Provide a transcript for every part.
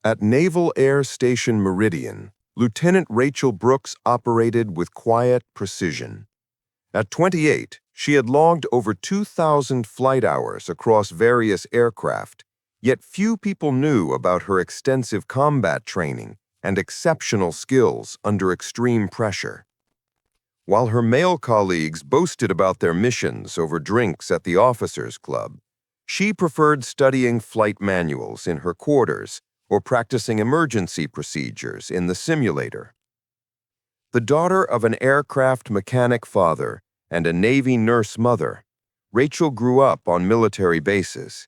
At Naval Air Station Meridian, Lieutenant Rachel Brooks operated with quiet precision. At 28, she had logged over 2,000 flight hours across various aircraft, yet few people knew about her extensive combat training and exceptional skills under extreme pressure. While her male colleagues boasted about their missions over drinks at the officers' club, she preferred studying flight manuals in her quarters or practicing emergency procedures in the simulator. The daughter of an aircraft mechanic father and a Navy nurse mother, Rachel grew up on military bases.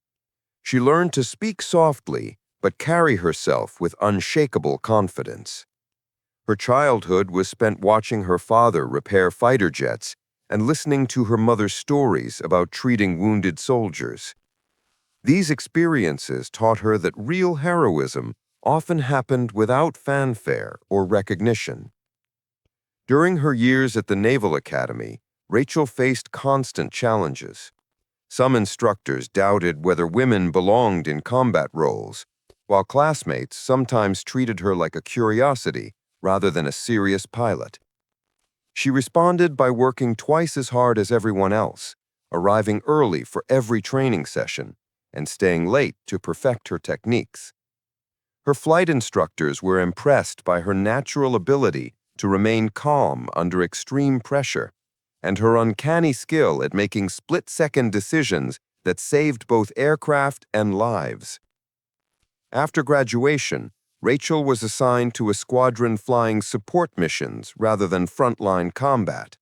She learned to speak softly but carry herself with unshakable confidence. Her childhood was spent watching her father repair fighter jets and listening to her mother's stories about treating wounded soldiers. These experiences taught her that real heroism often happened without fanfare or recognition. During her years at the Naval Academy, Rachel faced constant challenges. Some instructors doubted whether women belonged in combat roles, while classmates sometimes treated her like a curiosity rather than a serious pilot. She responded by working twice as hard as everyone else, arriving early for every training session, and staying late to perfect her techniques. Her flight instructors were impressed by her natural ability to remain calm under extreme pressure and her uncanny skill at making split-second decisions that saved both aircraft and lives. After graduation, Rachel was assigned to a squadron flying support missions rather than frontline combat.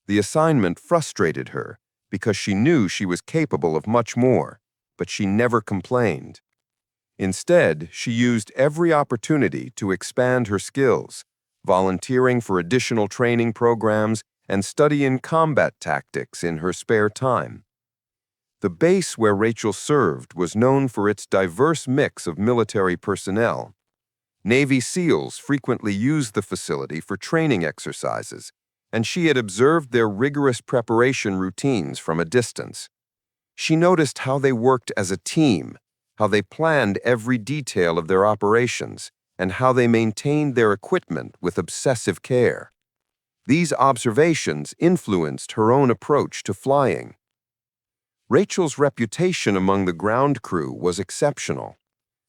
The assignment frustrated her because she knew she was capable of much more, but she never complained. Instead, she used every opportunity to expand her skills, volunteering for additional training programs and studying combat tactics in her spare time. The base where Rachel served was known for its diverse mix of military personnel. Navy SEALs frequently used the facility for training exercises, and she had observed their rigorous preparation routines from a distance. She noticed how they worked as a team, how they planned every detail of their operations, and how they maintained their equipment with obsessive care. These observations influenced her own approach to flying. Rachel's reputation among the ground crew was exceptional.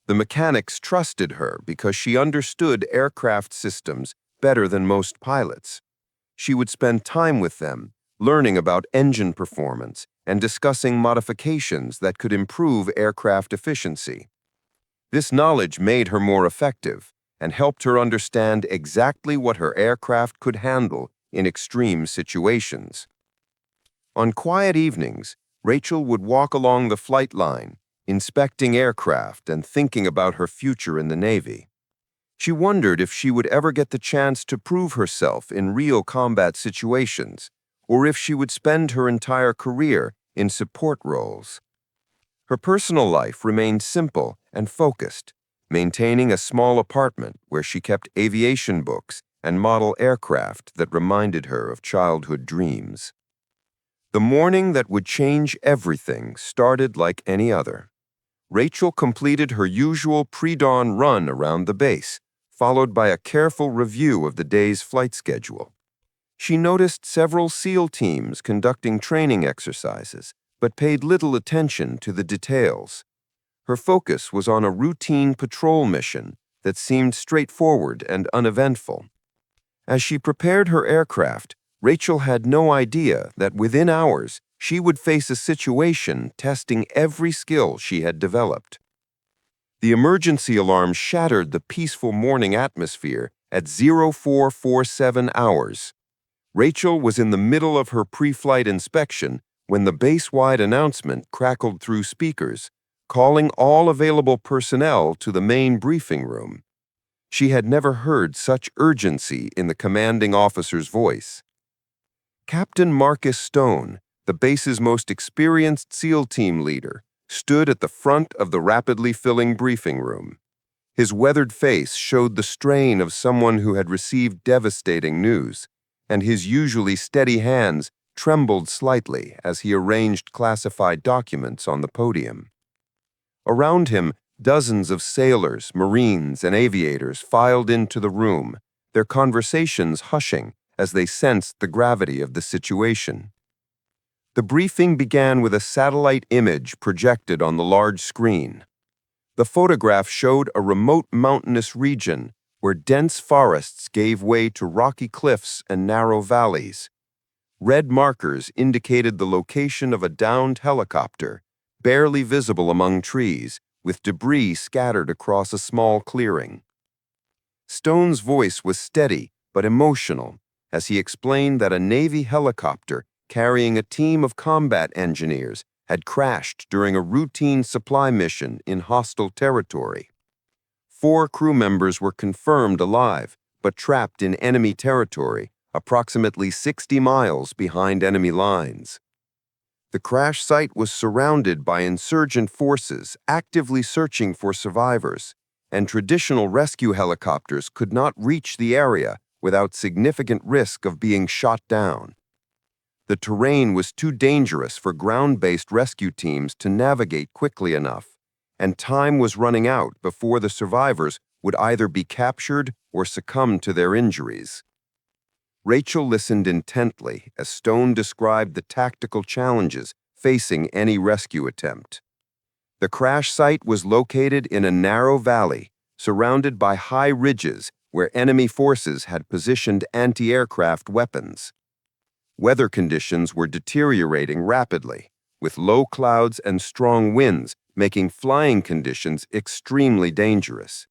The mechanics trusted her because she understood aircraft systems better than most pilots. She would spend time with them, learning about engine performance and discussing modifications that could improve aircraft efficiency. This knowledge made her more effective and helped her understand exactly what her aircraft could handle in extreme situations. On quiet evenings, Rachel would walk along the flight line, inspecting aircraft and thinking about her future in the Navy. She wondered if she would ever get the chance to prove herself in real combat situations, or if she would spend her entire career in support roles. Her personal life remained simple and focused, maintaining a small apartment where she kept aviation books and model aircraft that reminded her of childhood dreams. The morning that would change everything started like any other. Rachel completed her usual pre-dawn run around the base, followed by a careful review of the day's flight schedule. She noticed several SEAL teams conducting training exercises, but paid little attention to the details. Her focus was on a routine patrol mission that seemed straightforward and uneventful. As she prepared her aircraft, Rachel had no idea that within hours she would face a situation testing every skill she had developed. The emergency alarm shattered the peaceful morning atmosphere at 0447 hours. Rachel was in the middle of her pre-flight inspection when the base-wide announcement crackled through speakers, calling all available personnel to the main briefing room. She had never heard such urgency in the commanding officer's voice. Captain Marcus Stone, the base's most experienced SEAL team leader, stood at the front of the rapidly filling briefing room. His weathered face showed the strain of someone who had received devastating news, and his usually steady hands trembled slightly as he arranged classified documents on the podium. Around him, Dozens of sailors, Marines, and aviators filed into the room, their conversations hushing as they sensed the gravity of the situation. The briefing began with a satellite image projected on the large screen. The photograph showed a remote mountainous region where dense forests gave way to rocky cliffs and narrow valleys. Red markers indicated the location of a downed helicopter, barely visible among trees, with debris scattered across a small clearing. Stone's voice was steady but emotional as he explained that a Navy helicopter carrying a team of combat engineers had crashed during a routine supply mission in hostile territory. 4 crew members were confirmed alive, but trapped in enemy territory, approximately 60 miles behind enemy lines. The crash site was surrounded by insurgent forces actively searching for survivors, and traditional rescue helicopters could not reach the area without significant risk of being shot down. The terrain was too dangerous for ground-based rescue teams to navigate quickly enough, and time was running out before the survivors would either be captured or succumb to their injuries. Rachel listened intently as Stone described the tactical challenges facing any rescue attempt. The crash site was located in a narrow valley, surrounded by high ridges where enemy forces had positioned anti-aircraft weapons. Weather conditions were deteriorating rapidly, with low clouds and strong winds making flying conditions extremely dangerous.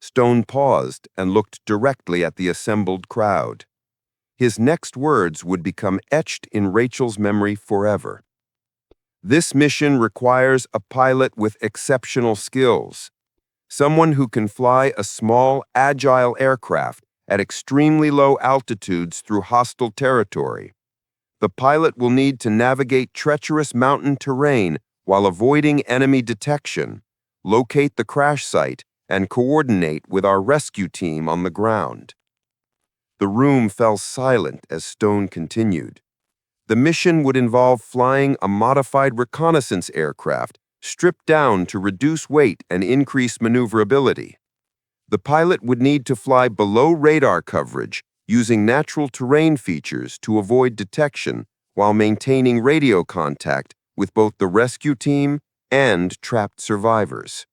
Stone paused and looked directly at the assembled crowd. His next words would become etched in Rachel's memory forever. This mission requires a pilot with exceptional skills, someone who can fly a small, agile aircraft at extremely low altitudes through hostile territory. The pilot will need to navigate treacherous mountain terrain while avoiding enemy detection, locate the crash site, and coordinate with our rescue team on the ground. The room fell silent as Stone continued. The mission would involve flying a modified reconnaissance aircraft, stripped down to reduce weight and increase maneuverability. The pilot would need to fly below radar coverage, using natural terrain features to avoid detection while maintaining radio contact with both the rescue team and trapped survivors.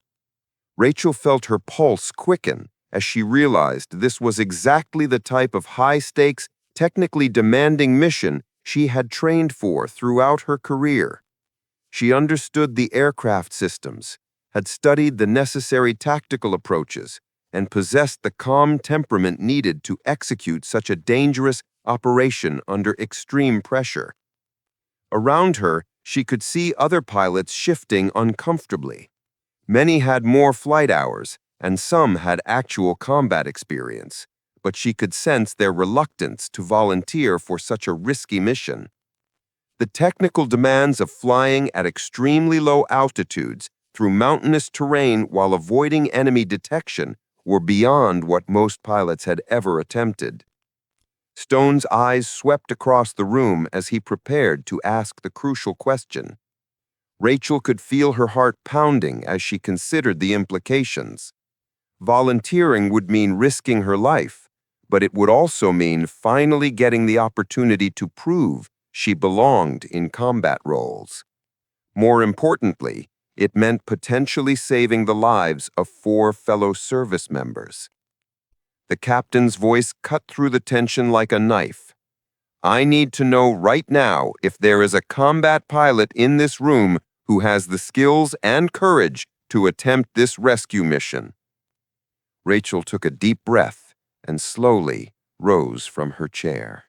Rachel felt her pulse quicken as she realized this was exactly the type of high-stakes, technically demanding mission she had trained for throughout her career. She understood the aircraft systems, had studied the necessary tactical approaches, and possessed the calm temperament needed to execute such a dangerous operation under extreme pressure. Around her, she could see other pilots shifting uncomfortably. Many had more flight hours, and some had actual combat experience, but she could sense their reluctance to volunteer for such a risky mission. The technical demands of flying at extremely low altitudes through mountainous terrain while avoiding enemy detection were beyond what most pilots had ever attempted. Stone's eyes swept across the room as he prepared to ask the crucial question. Rachel could feel her heart pounding as she considered the implications. Volunteering would mean risking her life, but it would also mean finally getting the opportunity to prove she belonged in combat roles. More importantly, it meant potentially saving the lives of 4 fellow service members. The captain's voice cut through the tension like a knife. I need to know right now if there is a combat pilot in this room who has the skills and courage to attempt this rescue mission. Rachel took a deep breath and slowly rose from her chair.